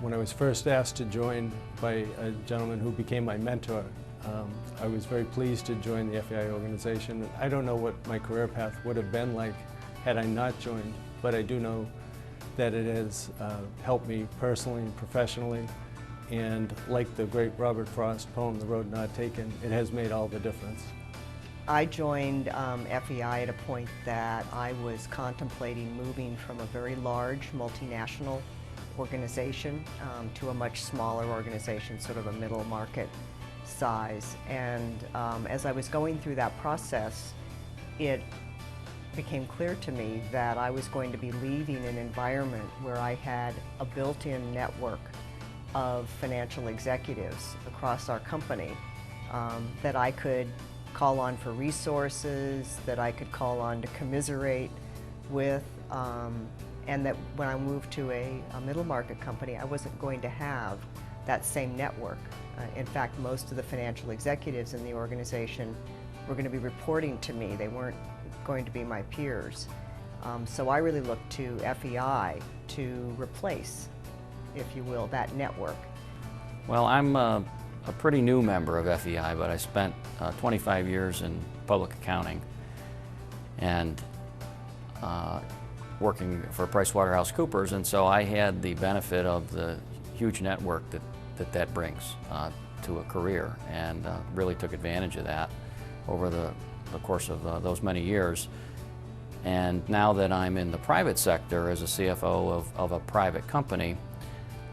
When I was first asked to join by a gentleman who became my mentor, I was very pleased to join the FEI organization. I don't know what my career path would have been like had I not joined, but I do know that it has helped me personally and professionally. And like the great Robert Frost poem, The Road Not Taken, it has made all the difference. I joined FEI at a point that I was contemplating moving from a very large multinational organization to a much smaller organization, sort of a middle market size. And as I was going through that process, it became clear to me that I was going to be leaving an environment where I had a built-in network of financial executives across our company that I could call on for resources, that I could call on to commiserate with, and that when I moved to a middle market company, I wasn't going to have that same network. In fact, most of the financial executives in the organization were going to be reporting to me. They weren't going to be my peers. So I really looked to FEI to replace, if you will, that network. Well, I'm a pretty new member of FEI, but I spent 25 years in public accounting and working for PricewaterhouseCoopers, and so I had the benefit of the huge network that brings to a career, and really took advantage of that over the course of those many years. And now that I'm in the private sector as a CFO of a private company,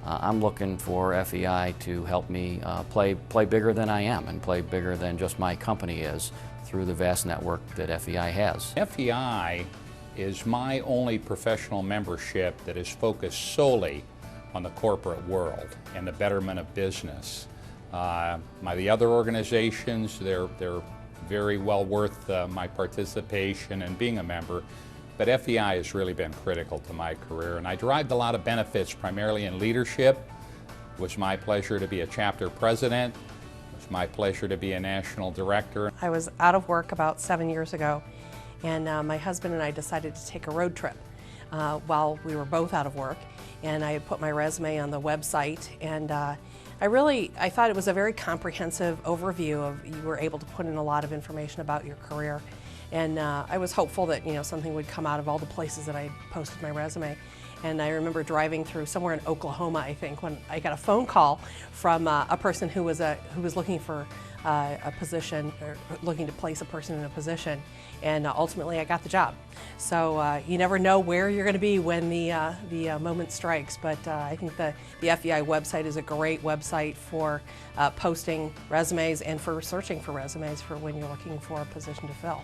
I'm looking for FEI to help me play bigger than I am and play bigger than just my company is through the vast network that FEI has. FEI is my only professional membership that is focused solely on the corporate world and the betterment of business. The other organizations, they're very well worth my participation and being a member, but FEI has really been critical to my career, and I derived a lot of benefits primarily in leadership. It was my pleasure to be a chapter president. It was my pleasure to be a national director. I was out of work about 7 years ago, and my husband and I decided to take a road trip while we were both out of work, and I had put my resume on the website, and I thought it was a very comprehensive overview of, you were able to put in a lot of information about your career. And I was hopeful that something would come out of all the places that I posted my resume. And I remember driving through somewhere in Oklahoma, I think, when I got a phone call from a person who was looking for a position, or looking to place a person in a position, and ultimately I got the job. So you never know where you're going to be when the moment strikes, but I think the FEI website is a great website for posting resumes and for searching for resumes for when you're looking for a position to fill.